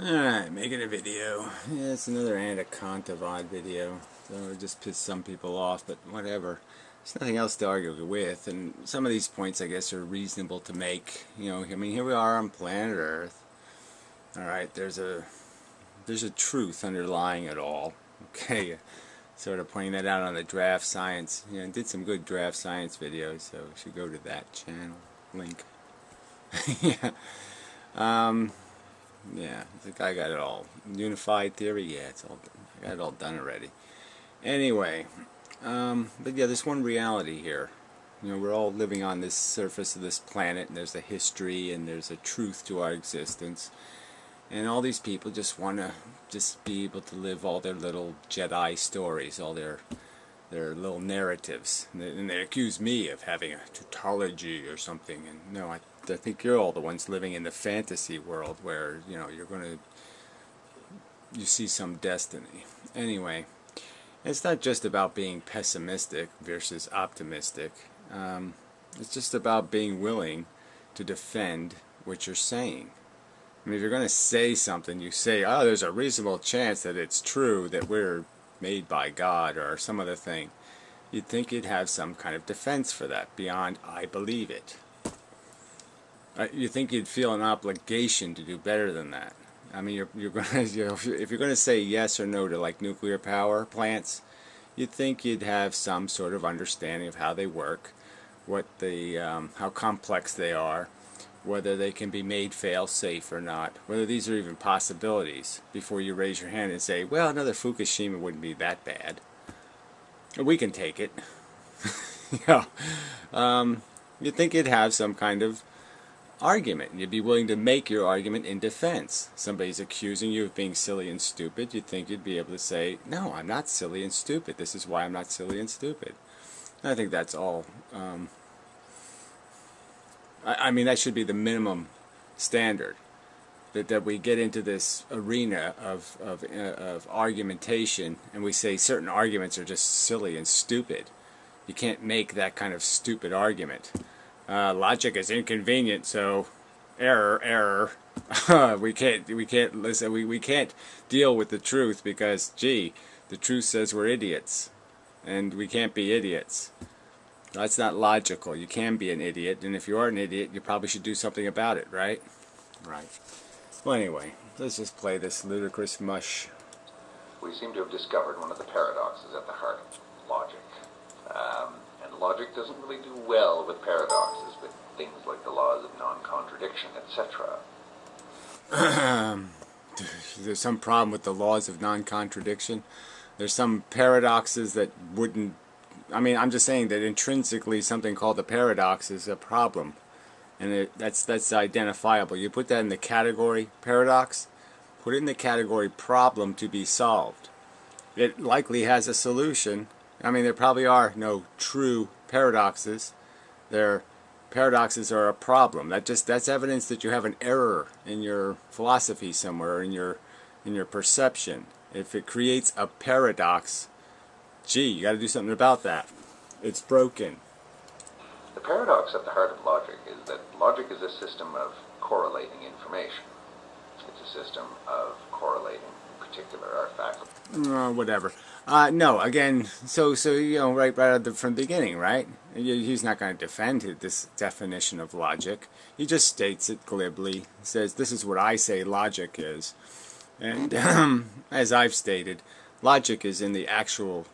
Alright, making a video. Yeah, it's another Anaconda video. So it just pissed some people off, but whatever. There's nothing else to argue with, and some of these points, I guess, are reasonable to make. You know, I mean, here we are on planet Earth. Alright, there's a truth underlying it all. Okay, sort of pointing that out on the draft science. You know, did some good draft science videos, so you should go to that channel. Link. Yeah. Yeah, I think I got it all. Unified theory, yeah, it's all. I got it all done already. Anyway, but yeah, there's one reality here. You know, we're all living on this surface of this planet, and there's a history, and there's a truth to our existence. And all these people just want to just be able to live all their little Jedi stories, all their little narratives, and they accuse me of having a tautology or something. And no, I think you're all the ones living in the fantasy world where, you know, you see some destiny. Anyway, it's not just about being pessimistic versus optimistic. It's just about being willing to defend what you're saying. I mean, if you're going to say something, you say, oh, there's a reasonable chance that it's true that we're made by God or some other thing. You'd think you'd have some kind of defense for that beyond I believe it. You think you'd feel an obligation to do better than that. I mean, you're going to, you know, if you're going to say yes or no to like nuclear power plants, you'd think you'd have some sort of understanding of how they work, what how complex they are, whether they can be made fail-safe or not, whether these are even possibilities before you raise your hand and say, well, another Fukushima wouldn't be that bad. We can take it. Yeah. You'd think you'd have some kind of argument. You'd be willing to make your argument in defense. Somebody's accusing you of being silly and stupid. You'd think you'd be able to say, no, I'm not silly and stupid. This is why I'm not silly and stupid. And I think that's all. I mean, that should be the minimum standard. That we get into this arena of argumentation, and we say certain arguments are just silly and stupid. You can't make that kind of stupid argument. Logic is inconvenient, so error. we can't listen. We can't deal with the truth because, gee, the truth says we're idiots, and we can't be idiots. That's not logical. You can be an idiot, and if you are an idiot, you probably should do something about it, right? Right. Well, anyway, let's just play this ludicrous mush. We seem to have discovered one of the paradoxes at the heart of logic. And logic doesn't really do well with paradoxes, with things like the laws of non-contradiction, etc. There's some problem with the laws of non-contradiction. There's some paradoxes that wouldn't... I mean, I'm just saying that intrinsically something called a paradox is a problem. And that's identifiable. You put that in the category paradox, put it in the category problem to be solved. It likely has a solution. I mean, there probably are no true paradoxes. Paradoxes are a problem. That's evidence that you have an error in your philosophy somewhere, in your perception. If it creates a paradox, gee, you got to do something about that. It's broken. The paradox at the heart of logic is that logic is a system of correlating information. It's a system of correlating, in particular, our faculties. Whatever. No, again, so you know, right from the beginning, right? He's not going to defend this definition of logic. He just states it glibly. Says, this is what I say logic is. And as I've stated, logic is in the actual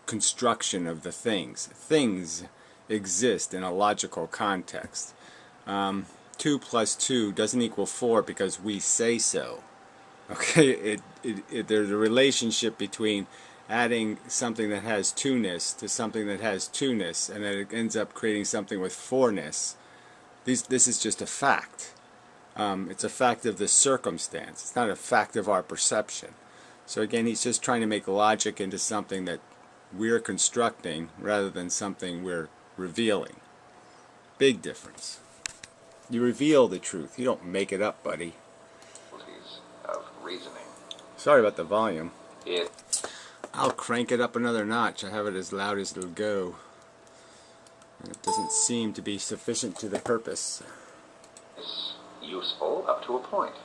construction of the things. Things exist in a logical context. 2 plus 2 doesn't equal 4 because we say so. Okay, there's a relationship between adding something that has 2-ness to something that has 2-ness, and then it ends up creating something with 4-ness. This is just a fact. It's a fact of the circumstance. It's not a fact of our perception. So again, he's just trying to make logic into something that we're constructing rather than something we're revealing. Big difference. You reveal the truth. You don't make it up, buddy. Of reasoning. Sorry about the volume. I'll crank it up another notch. I have it as loud as it'll go. And it doesn't seem to be sufficient to the purpose. It's useful up to a point.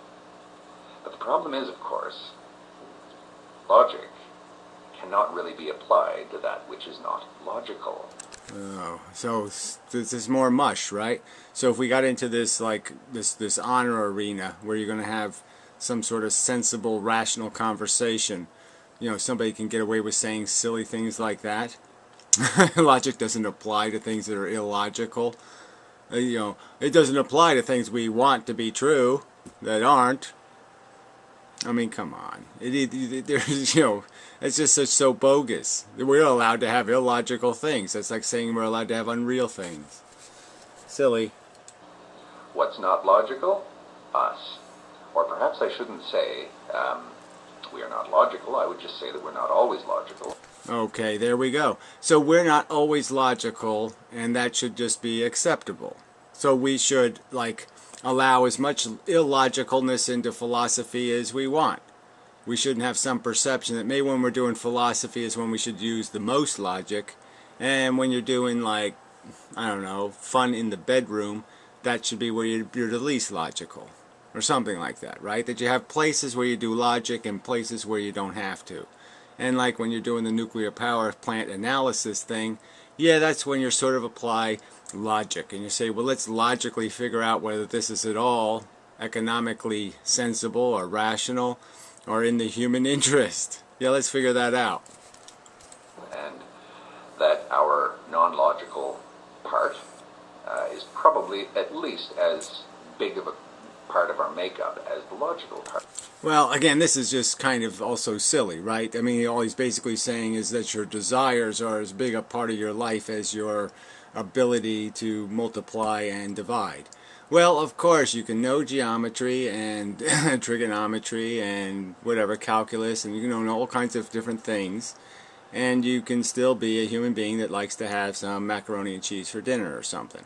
But the problem is, of course, logic cannot really be applied to that which is not logical. Oh, so this is more mush, right? So if we got into this this honor arena where you're going to have some sort of sensible, rational conversation, somebody can get away with saying silly things like that. Logic doesn't apply to things that are illogical. It doesn't apply to things we want to be true that aren't. I mean, come on. There's, it's just so bogus. We're allowed to have illogical things. That's like saying we're allowed to have unreal things. Silly. What's not logical? Us. Or perhaps I shouldn't say we are not logical. I would just say that we're not always logical. Okay, there we go. So we're not always logical, and that should just be acceptable. So we should, allow as much illogicalness into philosophy as we want. We shouldn't have some perception that maybe when we're doing philosophy is when we should use the most logic, and when you're doing, I don't know, fun in the bedroom, that should be where you're the least logical. Or something like that, right? That you have places where you do logic and places where you don't have to. And like when you're doing the nuclear power plant analysis thing, yeah, that's when you sort of apply logic. And you say, well, let's logically figure out whether this is at all economically sensible or rational or in the human interest. Yeah, let's figure that out. And that our non-logical part is probably at least as big of a part of our makeup as the logical part. Well, again, this is just kind of also silly, right? I mean, all he's basically saying is that your desires are as big a part of your life as your ability to multiply and divide. Well, of course, you can know geometry and trigonometry and whatever, calculus, and you can know all kinds of different things, and you can still be a human being that likes to have some macaroni and cheese for dinner or something.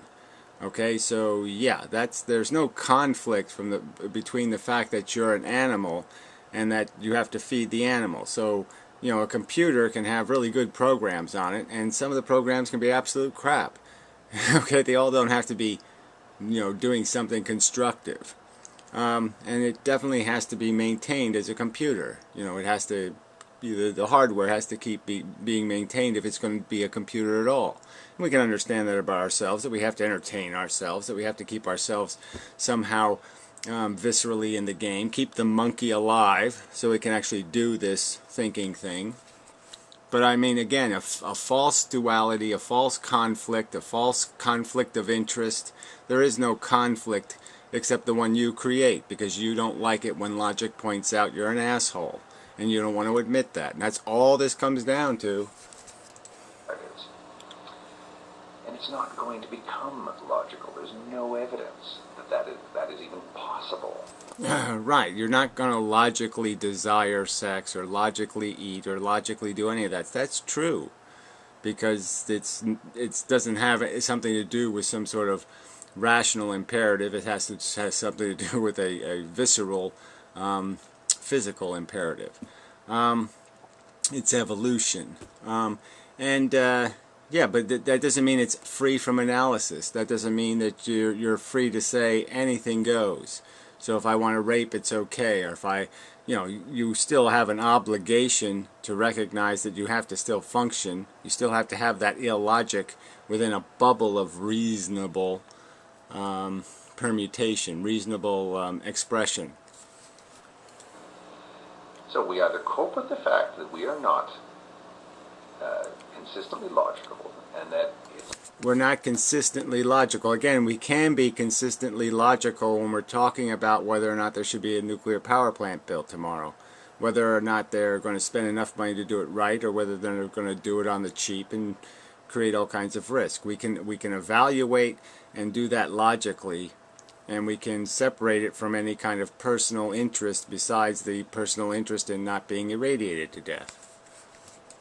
Okay, so yeah, there's no conflict between the fact that you're an animal and that you have to feed the animal. So, a computer can have really good programs on it, and some of the programs can be absolute crap. Okay, they all don't have to be, doing something constructive. And it definitely has to be maintained as a computer. It has to the hardware has to keep being maintained if it's going to be a computer at all. And we can understand that about ourselves, that we have to entertain ourselves, that we have to keep ourselves somehow viscerally in the game, keep the monkey alive so it can actually do this thinking thing. But I mean, again, a false duality, a false conflict of interest. There is no conflict except the one you create, because you don't like it when logic points out you're an asshole. And you don't want to admit that. And that's all this comes down to. And it's not going to become logical. There's no evidence that is even possible. Right. You're not going to logically desire sex or logically eat or logically do any of that. That's true. Because it doesn't have something to do with some sort of rational imperative. It has something to do with a visceral physical imperative. It's evolution. Yeah, but that doesn't mean it's free from analysis. That doesn't mean that you're free to say anything goes. So if I want to rape, it's okay. Or if you still have an obligation to recognize that you have to still function. You still have to have that illogic within a bubble of reasonable permutation, reasonable expression. So we either cope with the fact that we are not consistently logical, and that we're not consistently logical. Again, we can be consistently logical when we're talking about whether or not there should be a nuclear power plant built tomorrow, whether or not they're going to spend enough money to do it right, or whether they're going to do it on the cheap and create all kinds of risk. We can evaluate and do that logically, and we can separate it from any kind of personal interest besides the personal interest in not being irradiated to death.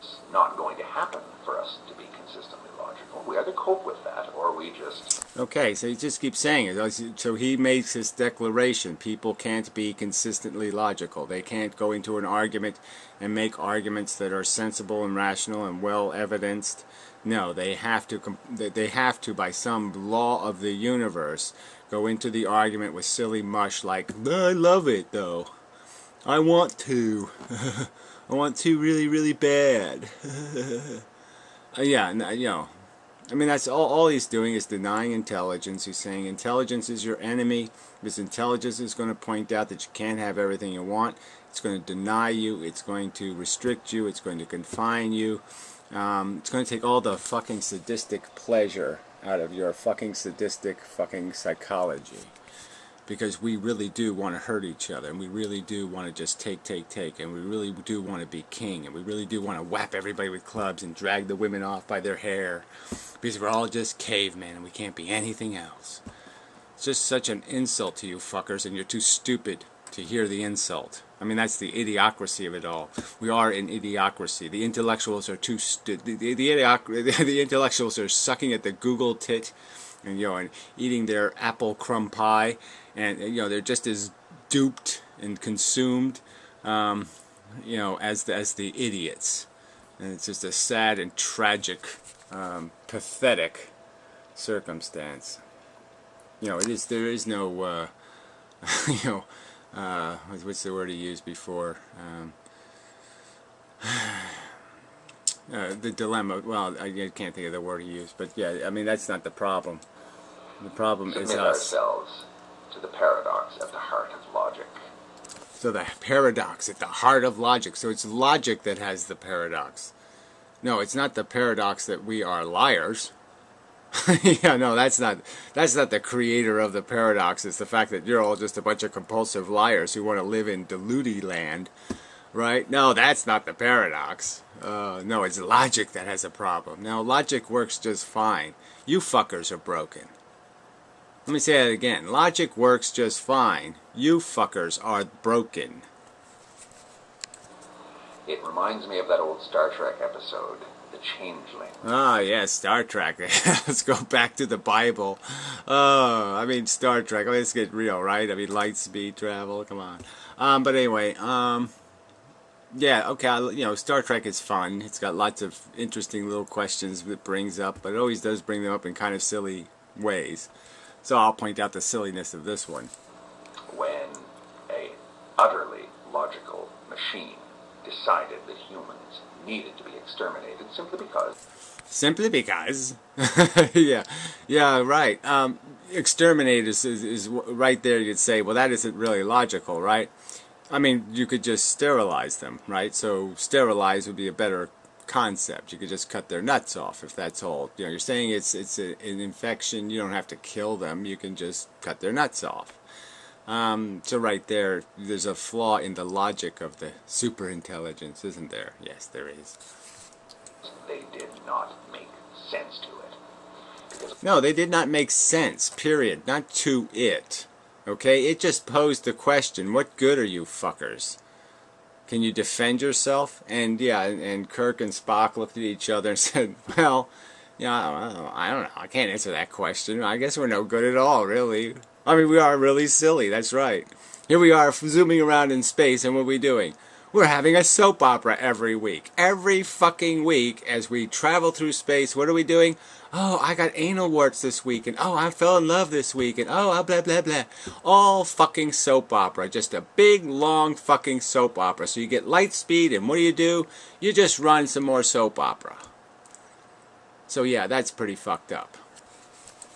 It's not going to happen for us to be consistently logical. We either cope with that or we just... Okay, so he just keeps saying it. So he makes this declaration. People can't be consistently logical. They can't go into an argument and make arguments that are sensible and rational and well evidenced. No, they have to, by some law of the universe, go into the argument with silly mush like, I love it, though. I want to. I want to really, really bad. Yeah, you know, I mean, that's all he's doing is denying intelligence. He's saying intelligence is your enemy. Because intelligence is going to point out that you can't have everything you want. It's going to deny you. It's going to restrict you. It's going to confine you. It's going to take all the fucking sadistic pleasure out of your fucking sadistic fucking psychology. Because we really do want to hurt each other, and we really do want to just take, and we really do want to be king, and we really do want to whap everybody with clubs and drag the women off by their hair, because we're all just cavemen and we can't be anything else. It's just such an insult to you fuckers, and you're too stupid to hear the insult. I mean, that's the idiocracy of it all. We are an idiocracy. The intellectuals are too the intellectuals are sucking at the Google tit, and and eating their apple crumb pie, and they're just as duped and consumed, as the idiots. And it's just a sad and tragic, pathetic circumstance. There is no, what's the word he used before? The dilemma. Well, I can't think of the word he used, but yeah, I mean that's not the problem. The problem is us. Ourselves to the paradox at the heart of logic. So the paradox at the heart of logic. So it's logic that has the paradox. No, it's not the paradox that we are liars. Yeah, no, that's not the creator of the paradox. It's the fact that you're all just a bunch of compulsive liars who want to live in deluded land, right? No, that's not the paradox. No, it's logic that has a problem. Now, logic works just fine. You fuckers are broken. Let me say that again. Logic works just fine. You fuckers are broken. It reminds me of that old Star Trek episode, The Changeling. Ah, yes, Star Trek. Let's go back to the Bible. Oh, I mean, Star Trek. Let's get real, right? I mean, light speed travel. Come on. But anyway, yeah, okay, Star Trek is fun. It's got lots of interesting little questions it brings up, but it always does bring them up in kind of silly ways. So I'll point out the silliness of this one. When a utterly logical machine decided that humans needed to be exterminated simply because... Simply because? yeah, right. Exterminate is right there. You'd say, well, that isn't really logical, right? I mean, you could just sterilize them, right? So sterilize would be a better concept. You could just cut their nuts off if that's all. You're saying it's an infection. You don't have to kill them. You can just cut their nuts off. So right there, there's a flaw in the logic of the superintelligence, isn't there? Yes, there is. They did not make sense to it. No, they did not make sense, period. Not to it. Okay? It just posed the question, what good are you fuckers? Can you defend yourself? And yeah, and Kirk and Spock looked at each other and said, well, I don't know. I can't answer that question. I guess we're no good at all, really. I mean, we are really silly. That's right. Here we are zooming around in space, and what are we doing? We're having a soap opera every week. Every fucking week as we travel through space, what are we doing? Oh, I got anal warts this week, and oh, I fell in love this week, and oh, blah, blah, blah. All fucking soap opera. Just a big, long fucking soap opera. So you get light speed, and what do? You just run some more soap opera. So yeah, that's pretty fucked up.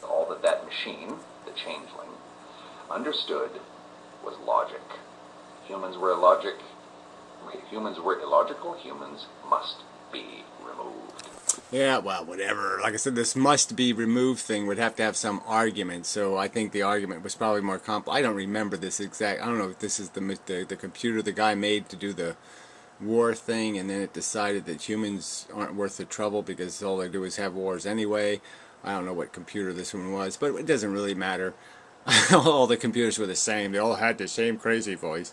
All that machine, the changeling, understood was logic. Humans were illogical, humans must be removed. Yeah, well, whatever. Like I said, this must be removed thing would have to have some argument, so I think the argument was probably more complex. I don't remember this exact. I don't know if this is the computer the guy made to do the war thing, and then it decided that humans aren't worth the trouble because all they do is have wars anyway. I don't know what computer this one was, but it doesn't really matter. All the computers were the same. They all had the same crazy voice.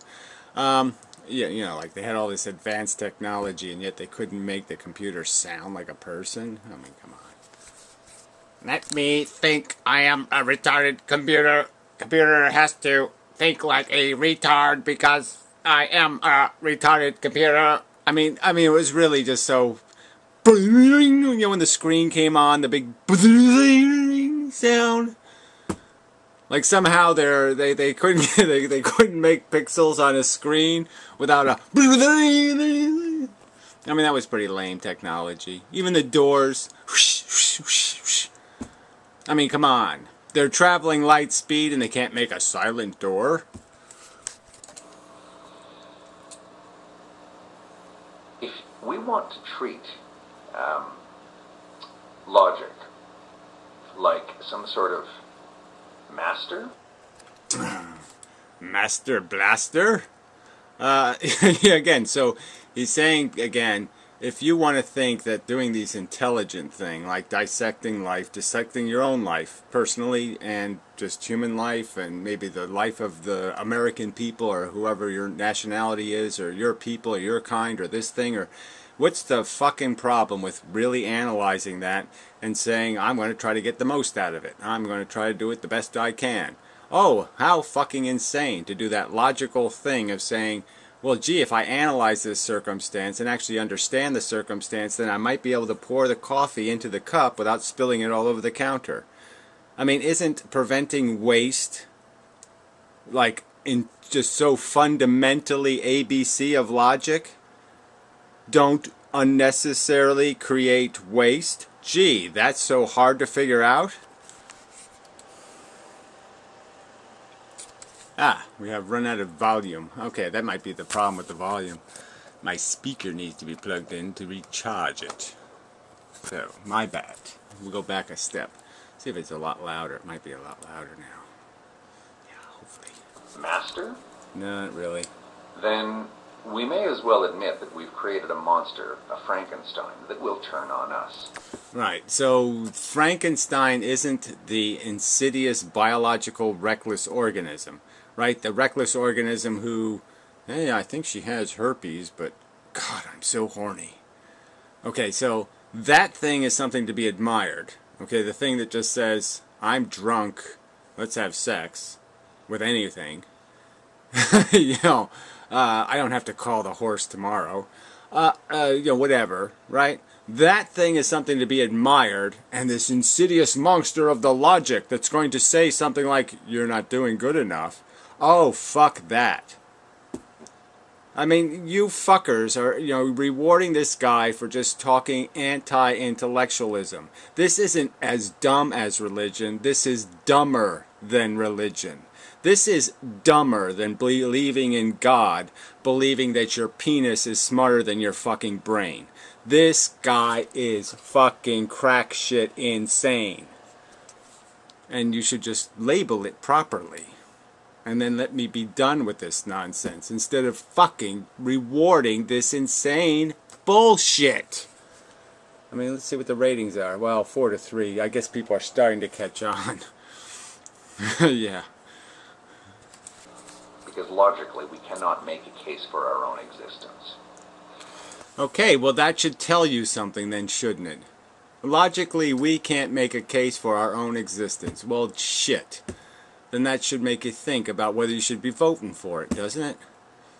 Yeah, like they had all this advanced technology, and yet they couldn't make the computer sound like a person. I mean, come on. Let me think I am a retarded computer. Computer has to think like a retard because I am a retarded computer. I mean, it was really just so... when the screen came on, the big sound. Like somehow they couldn't they couldn't make pixels on a screen without a. I mean, that was pretty lame technology. Even the doors. I mean, come on. They're traveling light speed and they can't make a silent door. If we want to treat logic like some sort of master, Master Blaster? Yeah, again, so he's saying, again, if you want to think that doing these intelligent thing, like dissecting life, dissecting your own life, personally, and just human life, and maybe the life of the American people, or whoever your nationality is, or your people, or your kind, or this thing, or what's the fucking problem with really analyzing that and saying, I'm going to try to get the most out of it. I'm going to try to do it the best I can. Oh, how fucking insane to do that logical thing of saying, well, gee, if I analyze this circumstance and actually understand the circumstance, then I might be able to pour the coffee into the cup without spilling it all over the counter. I mean, isn't preventing waste like in just so fundamentally ABC of logic? Don't unnecessarily create waste. Gee, that's so hard to figure out. Ah, we have run out of volume. Okay, that might be the problem with the volume. My speaker needs to be plugged in to recharge it. So, my bad. We'll go back a step. See if it's a lot louder. It might be a lot louder now. Yeah, hopefully. master, No, not really. then we may as well admit that we've created a monster, a Frankenstein, that will turn on us. Right, so Frankenstein isn't the insidious biological reckless organism, right? The reckless organism who, hey, I think she has herpes, but God, I'm so horny. Okay, so that thing is something to be admired. Okay, the thing that just says, I'm drunk, let's have sex with anything. You know, I don't have to call the horse tomorrow. You know, whatever, right? That thing is something to be admired, and this insidious monster of the logic that's going to say something like, you're not doing good enough. Oh, fuck that. I mean, you fuckers are, you know, rewarding this guy for just talking anti-intellectualism. This isn't as dumb as religion. This is dumber than religion. This is dumber than believing in God, believing that your penis is smarter than your fucking brain. This guy is fucking crack shit insane. And you should just label it properly. And then let me be done with this nonsense instead of fucking rewarding this insane bullshit. I mean, let's see what the ratings are. Well, 4-3. I guess people are starting to catch on. Yeah. Because logically, we cannot make a case for our own existence. Okay, well that should tell you something then, shouldn't it? Logically, we can't make a case for our own existence. Well, shit. Then that should make you think about whether you should be voting for it, doesn't it?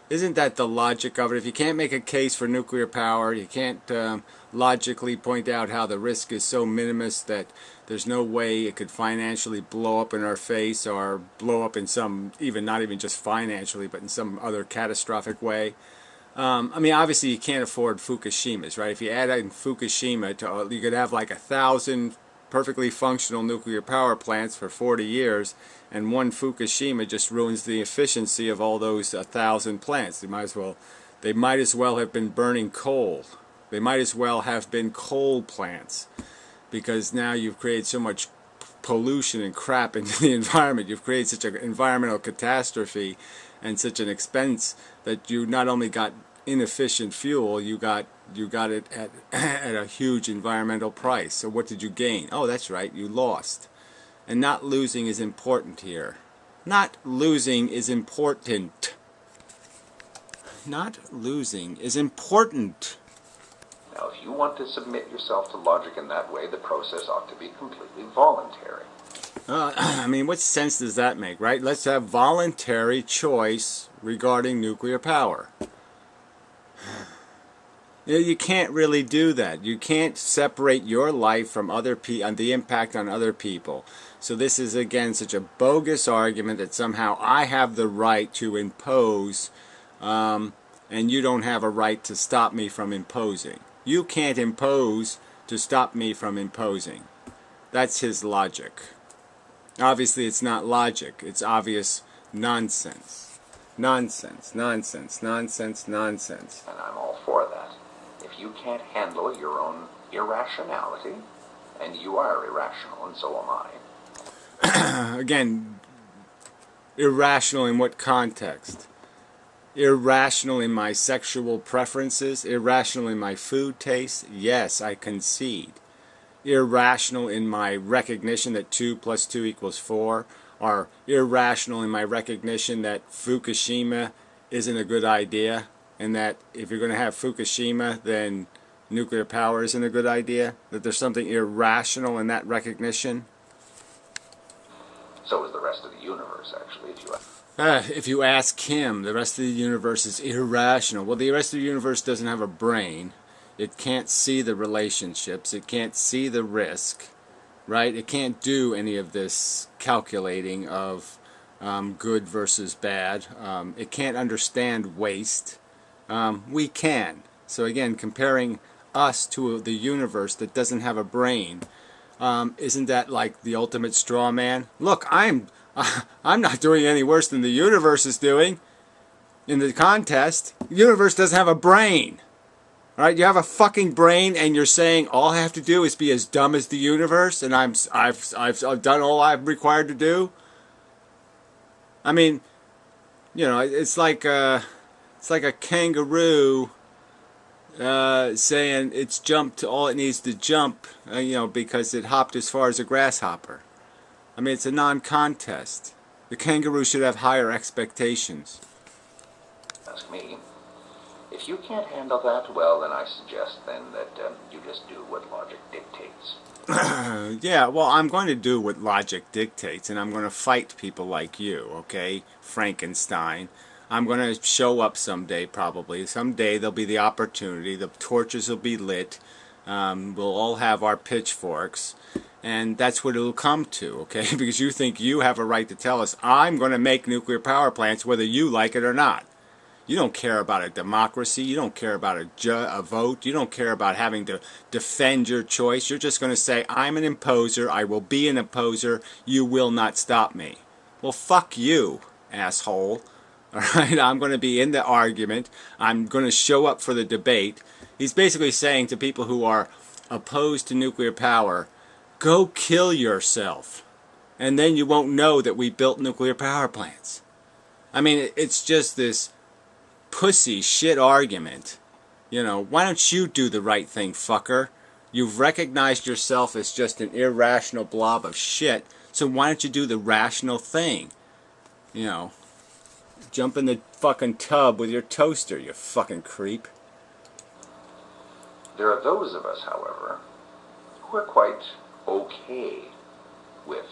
Isn't that the logic of it? If you can't make a case for nuclear power, you can't logically point out how the risk is so minimus that there's no way it could financially blow up in our face or blow up in some, even not even just financially, but in some other catastrophic way. I mean, obviously you can't afford Fukushimas, right? If you add in Fukushima, you could have like 1,000 perfectly functional nuclear power plants for 40 years, and one Fukushima just ruins the efficiency of all those 1,000 plants. They might as well have been burning coal. They might as well have been coal plants, because now you've created so much pollution and crap into the environment. You've created such an environmental catastrophe and such an expense that you not only got inefficient fuel, you got it at a huge environmental price. So what did you gain? Oh, that's right, you lost. And not losing is important here. Not losing is important. Not losing is important. Now, if you want to submit yourself to logic in that way, the process ought to be completely voluntary. I mean, what sense does that make, right? Let's have voluntary choice regarding nuclear power. You can't really do that. You can't separate your life from other people and the impact on other people. So this is again such a bogus argument that somehow I have the right to impose, and you don't have a right to stop me from imposing. You can't impose to stop me from imposing. That's his logic. Obviously it's not logic, it's obvious nonsense. Nonsense, nonsense, nonsense, nonsense. And I'm all for that. If you can't handle your own irrationality, and you are irrational, and so am I. Again, irrational in what context? Irrational in my sexual preferences? Irrational in my food tastes? Yes, I concede. Irrational in my recognition that 2 plus 2 equals 4, or irrational in my recognition that Fukushima isn't a good idea, and that if you're going to have Fukushima, then nuclear power isn't a good idea, that there's something irrational in that recognition. So is the rest of the universe, actually, if you ask. If you ask him, the rest of the universe is irrational. Well, the rest of the universe doesn't have a brain. It can't see the relationships. It can't see the risk, right? It can't do any of this calculating of good versus bad. It can't understand waste. We can. So again, comparing us to the universe that doesn't have a brain, isn't that like the ultimate straw man? Look, I'm not doing any worse than the universe is doing in the contest. The universe doesn't have a brain. Alright, you have a fucking brain and you're saying all I have to do is be as dumb as the universe and I've done all I'm required to do? I mean, you know, it's like a kangaroo saying it's jumped all it needs to jump, you know, because it hopped as far as a grasshopper. I mean, it's a non-contest. The kangaroo should have higher expectations. Ask me. If you can't handle that, well, then I suggest then that you just do what logic dictates. Yeah, well, I'm going to do what logic dictates, and I'm going to fight people like you, okay, Frankenstein. I'm going to show up someday, probably. Someday there'll be the opportunity. The torches will be lit. We'll all have our pitchforks. And that's what it'll come to, okay? Because you think you have a right to tell us, I'm going to make nuclear power plants whether you like it or not. You don't care about a democracy. You don't care about a vote. You don't care about having to defend your choice. You're just going to say, I'm an imposer. I will be an imposer. You will not stop me. Well, fuck you, asshole. All right? I'm going to be in the argument. I'm going to show up for the debate. He's basically saying to people who are opposed to nuclear power, go kill yourself. And then you won't know that we built nuclear power plants. I mean, it's just this pussy shit argument. You know, why don't you do the right thing, fucker? You've recognized yourself as just an irrational blob of shit, so why don't you do the rational thing? You know, jump in the fucking tub with your toaster, you fucking creep. There are those of us, however, who are quite okay with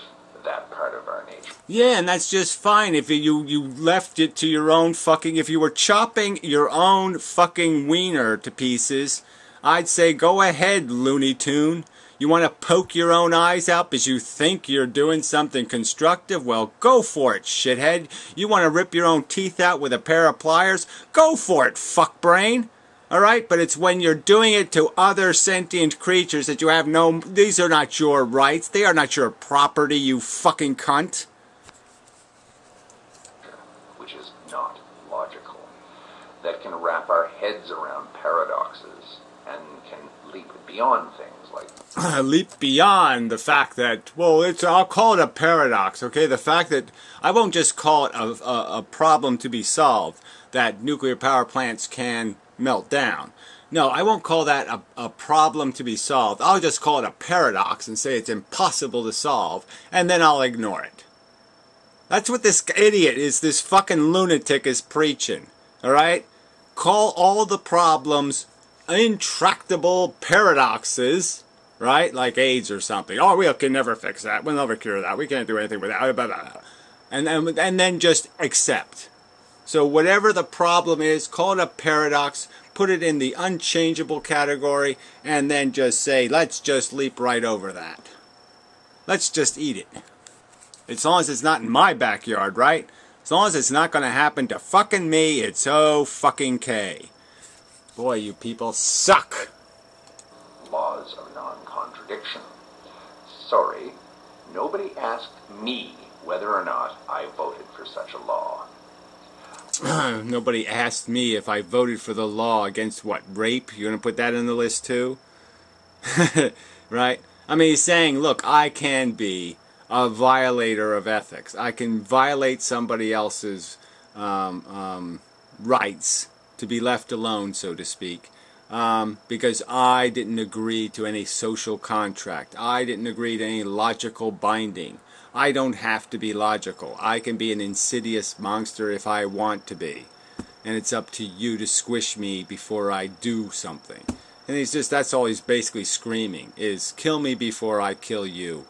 that part of our nature. Yeah, and that's just fine if you left it to your own fucking... If you were chopping your own fucking wiener to pieces, I'd say go ahead, Looney Tune. You want to poke your own eyes out because you think you're doing something constructive? Well, go for it, shithead. You want to rip your own teeth out with a pair of pliers? Go for it, fuckbrain. Alright, but it's when you're doing it to other sentient creatures that you have no... These are not your rights. They are not your property, you fucking cunt. Which is not logical. That can wrap our heads around paradoxes and can leap beyond things like... Leap beyond the fact that... Well, I'll call it a paradox, okay? The fact that... I won't just call it a problem to be solved, that nuclear power plants can melt down. No, I won't call that a problem to be solved. I'll just call it a paradox and say it's impossible to solve, and then I'll ignore it. That's what this idiot is, this fucking lunatic is preaching. Alright? Call all the problems intractable paradoxes, right? Like AIDS or something. Oh, we can never fix that. We'll never cure that. We can't do anything with that. Blah, blah, blah. And then just accept. So whatever the problem is, call it a paradox, put it in the unchangeable category, and then just say, let's just leap right over that. Let's just eat it. As long as it's not in my backyard, right? As long as it's not going to happen to fucking me, it's O-fucking-K. Boy, you people suck. Laws of non-contradiction. Sorry, nobody asked me whether or not I voted for such a law. Nobody asked me if I voted for the law against what, rape? You're going to put that in the list too? Right? I mean, he's saying, look, I can be a violator of ethics. I can violate somebody else's rights to be left alone, so to speak, because I didn't agree to any social contract. I didn't agree to any logical binding. I don't have to be logical. I can be an insidious monster if I want to be. And it's up to you to squish me before I do something. And he's just, that's all he's basically screaming, is kill me before I kill you.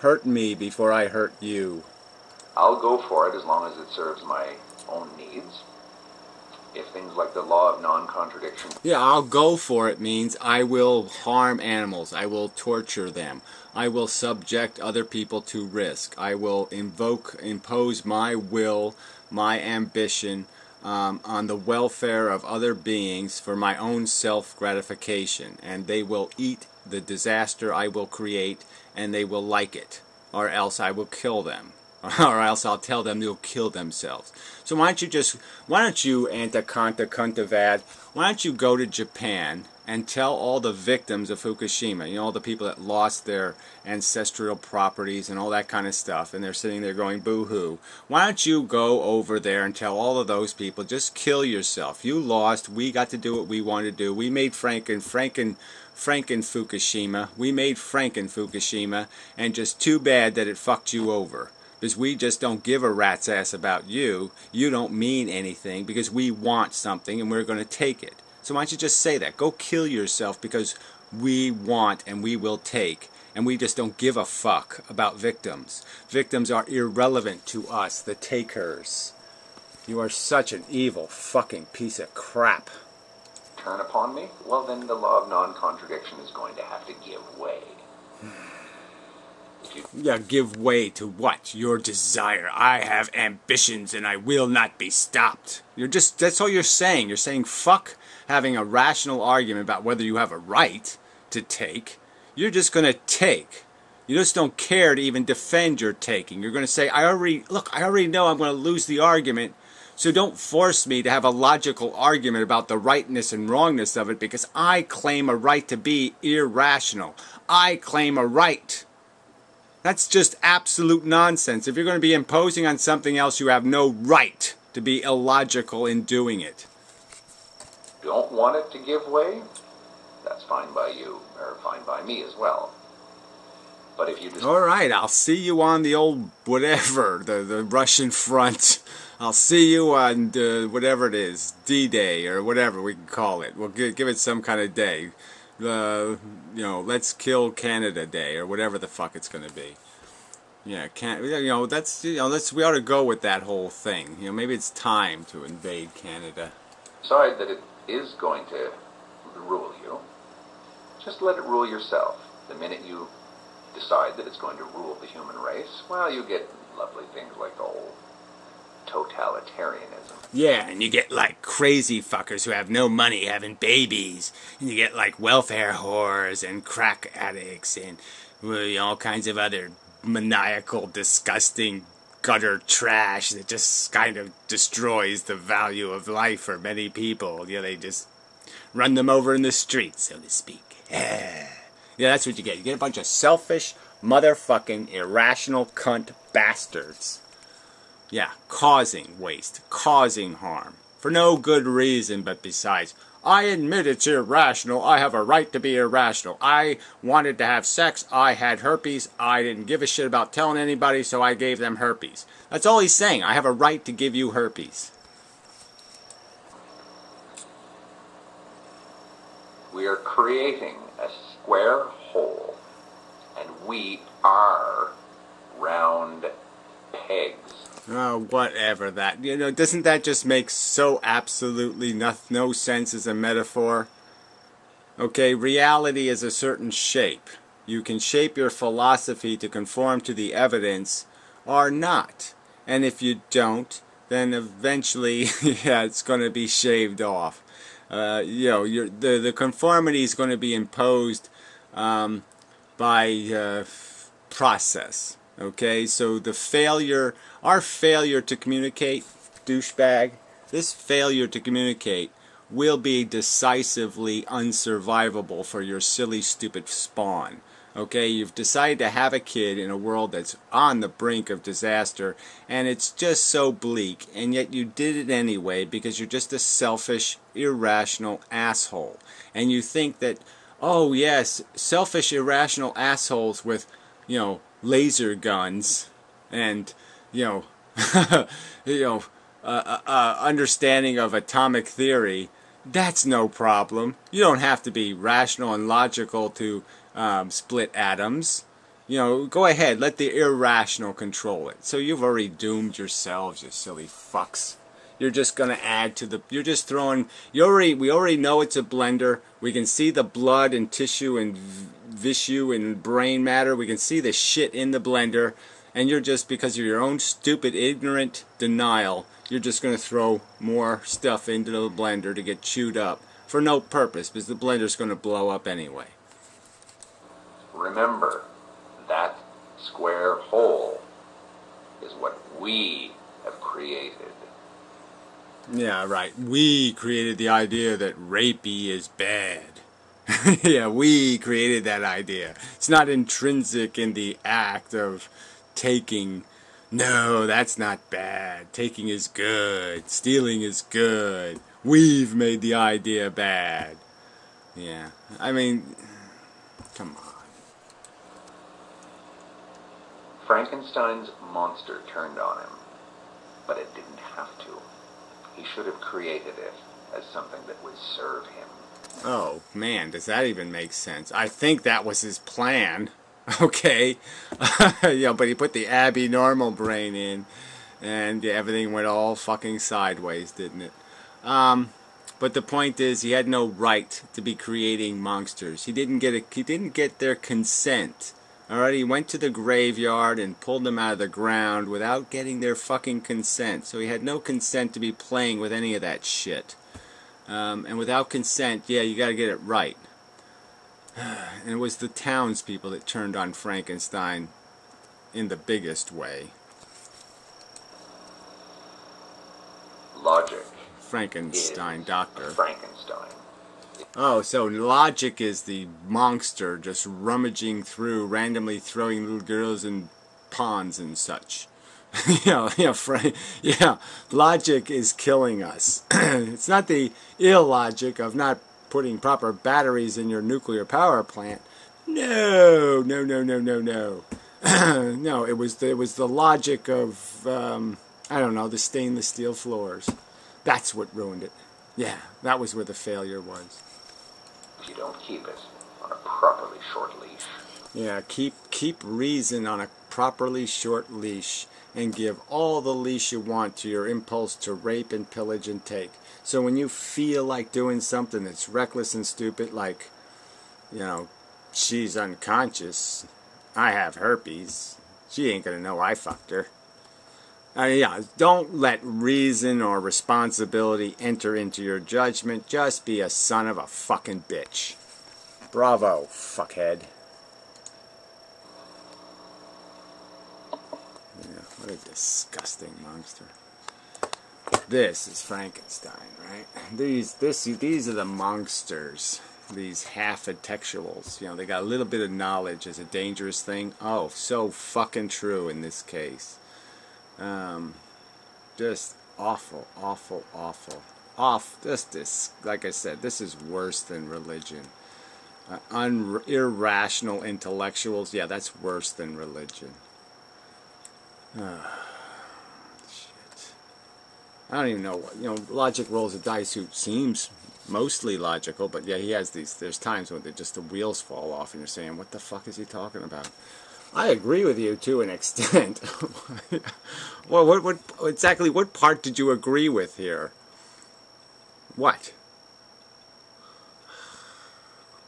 Hurt me before I hurt you. I'll go for it as long as it serves my own needs. If things like the law of non-contradiction... Yeah, I'll go for it means I will harm animals. I will torture them. I will subject other people to risk. I will impose my will, my ambition on the welfare of other beings for my own self-gratification. And they will eat the disaster I will create, and they will like it. Or else I will kill them. Or else I'll tell them they'll kill themselves. So why don't you, Antakanta Kuntavad, why don't you go to Japan and tell all the victims of Fukushima, you know, all the people that lost their ancestral properties and all that kind of stuff, and they're sitting there going boo-hoo. Why don't you go over there and tell all of those people, just kill yourself. You lost. We got to do what we wanted to do. We made Franken Fukushima. We made Franken Fukushima, and just too bad that it fucked you over. Because we just don't give a rat's ass about you. You don't mean anything because we want something and we're going to take it. So why don't you just say that? Go kill yourself because we want and we will take. And we just don't give a fuck about victims. Victims are irrelevant to us, the takers. You are such an evil fucking piece of crap. Turn upon me? Well, then the law of non-contradiction is going to have to give way. Yeah, give way to what? Your desire. I have ambitions and I will not be stopped. That's all you're saying. You're saying fuck having a rational argument about whether you have a right to take. You're just going to take. You just don't care to even defend your taking. You're going to say, I already know I'm going to lose the argument, so don't force me to have a logical argument about the rightness and wrongness of it because I claim a right to be irrational. I claim a right. That's just absolute nonsense. If you're going to be imposing on something else, you have no right to be illogical in doing it. Don't want it to give way? That's fine by you, or fine by me as well. But if you just... All right, I'll see you on the old whatever, the Russian front. I'll see you on whatever it is, D-Day or whatever we can call it. We'll give it some kind of day. Let's kill Canada Day or whatever the fuck it's going to be. Yeah, we ought to go with that whole thing. Maybe it's time to invade Canada. Decide that it is going to rule you. Just let it rule yourself. The minute you decide that it's going to rule the human race, well, you get lovely things like the whole totalitarianism. Yeah, and you get like crazy fuckers who have no money having babies, and you get like welfare whores and crack addicts and all kinds of other maniacal, disgusting gutter trash that just kind of destroys the value of life for many people. They just run them over in the street, so to speak. Yeah, that's what you get. You get a bunch of selfish, motherfucking, irrational cunt bastards. Yeah, causing waste, causing harm, for no good reason but besides, I admit it's irrational, I have a right to be irrational, I wanted to have sex, I had herpes, I didn't give a shit about telling anybody, so I gave them herpes. That's all he's saying, I have a right to give you herpes. We are creating a square hole, and we are round pegs. Oh, whatever that. Doesn't that just make so absolutely no sense as a metaphor? Okay, reality is a certain shape. You can shape your philosophy to conform to the evidence or not. And if you don't, then eventually, yeah, it's going to be shaved off. The conformity is going to be imposed by process. Okay, so our failure to communicate, douchebag, this failure to communicate will be decisively unsurvivable for your silly, stupid spawn. Okay, you've decided to have a kid in a world that's on the brink of disaster, and it's just so bleak, and yet you did it anyway because you're just a selfish, irrational asshole. And you think that, oh yes, selfish, irrational assholes with, laser guns and, understanding of atomic theory, that's no problem. You don't have to be rational and logical to split atoms. Go ahead, let the irrational control it. So you've already doomed yourselves, you silly fucks. You're just gonna add to the. You're just throwing. We already know it's a blender. We can see the blood and tissue and tissue and brain matter. We can see the shit in the blender, and you're just, because of your own stupid, ignorant denial, you're just gonna throw more stuff into the blender to get chewed up for no purpose, because the blender's gonna blow up anyway. Remember, that square hole is what we have created. Yeah, right. We created the idea that rapey is bad. Yeah, we created that idea. It's not intrinsic in the act of taking. No, that's not bad. Taking is good. Stealing is good. We've made the idea bad. Yeah, I mean, come on. Frankenstein's monster turned on him, but it didn't have to. He should have created it as something that would serve him. Oh, man, does that even make sense? I think that was his plan. Okay. But he put the Abby normal brain in, and everything went all fucking sideways, didn't it? But the point is, he had no right to be creating monsters. He didn't get their consent. Alright, he went to the graveyard and pulled them out of the ground without getting their fucking consent. So he had no consent to be playing with any of that shit. And without consent, yeah, you gotta get it right. And it was the townspeople that turned on Frankenstein in the biggest way. Logic. Frankenstein, doctor. Frankenstein. Oh, so logic is the monster just rummaging through, randomly throwing little girls in ponds and such. Logic is killing us. It's not the illogic of not putting proper batteries in your nuclear power plant. No. No, it was the logic of, the stainless steel floors. That's what ruined it. Yeah, that was where the failure was. You don't keep it on a properly short leash. Yeah, keep reason on a properly short leash, and give all the leash you want to your impulse to rape and pillage and take. So when you feel like doing something that's reckless and stupid, like, she's unconscious, I have herpes, she ain't gonna know I fucked her. Don't let reason or responsibility enter into your judgment. Just be a son of a fucking bitch. Bravo, fuckhead. Yeah, what a disgusting monster. This is Frankenstein, right? These are the monsters. These half-intellectuals. They got a little bit of knowledge as a dangerous thing. Oh, so fucking true in this case. Just awful. Just this, like I said, this is worse than religion. Irrational intellectuals, yeah, that's worse than religion. Shit. I don't even know what, logic rolls a dice who seems mostly logical, but yeah, he has there's times when the wheels fall off and you're saying, what the fuck is he talking about? I agree with you to an extent. Well, what part did you agree with here? What?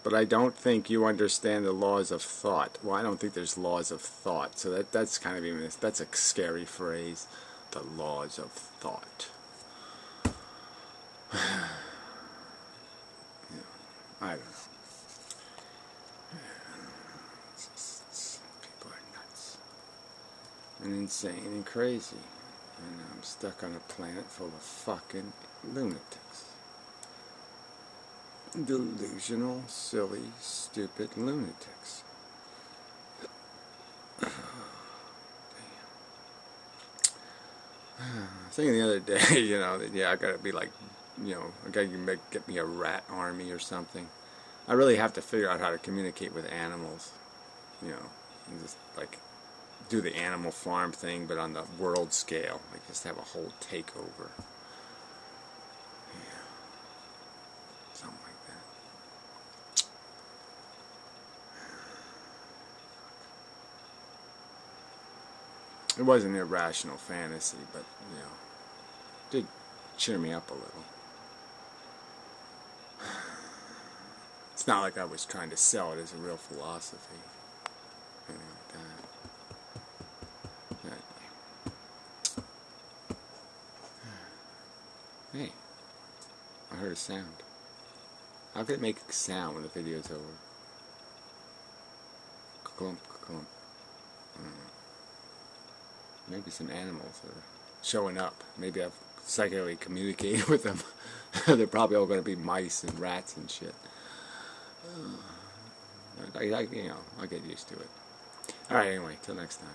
but I don't think you understand the laws of thought. Well, I don't think there's laws of thought, so that's kind of even, that's a scary phrase, the laws of thought. I don't know. People are nuts and insane and crazy, and I'm stuck on a planet full of fucking lunatics. Delusional, silly, stupid lunatics. I was thinking the other day, that, I gotta be like, I gotta get me a rat army or something. I really have to figure out how to communicate with animals, and just like do the animal farm thing, but on the world scale, like just have a whole takeover. Yeah, something like that. It was an irrational fantasy, but, it did cheer me up a little. It's not like I was trying to sell it as a real philosophy. Anything like that. Hey, I heard a sound. How could it make a sound when the video's over? Clump, clump. Maybe some animals are showing up. Maybe I've psychically communicated with them. They're probably all going to be mice and rats and shit. I'll get used to it. Alright, anyway, till next time.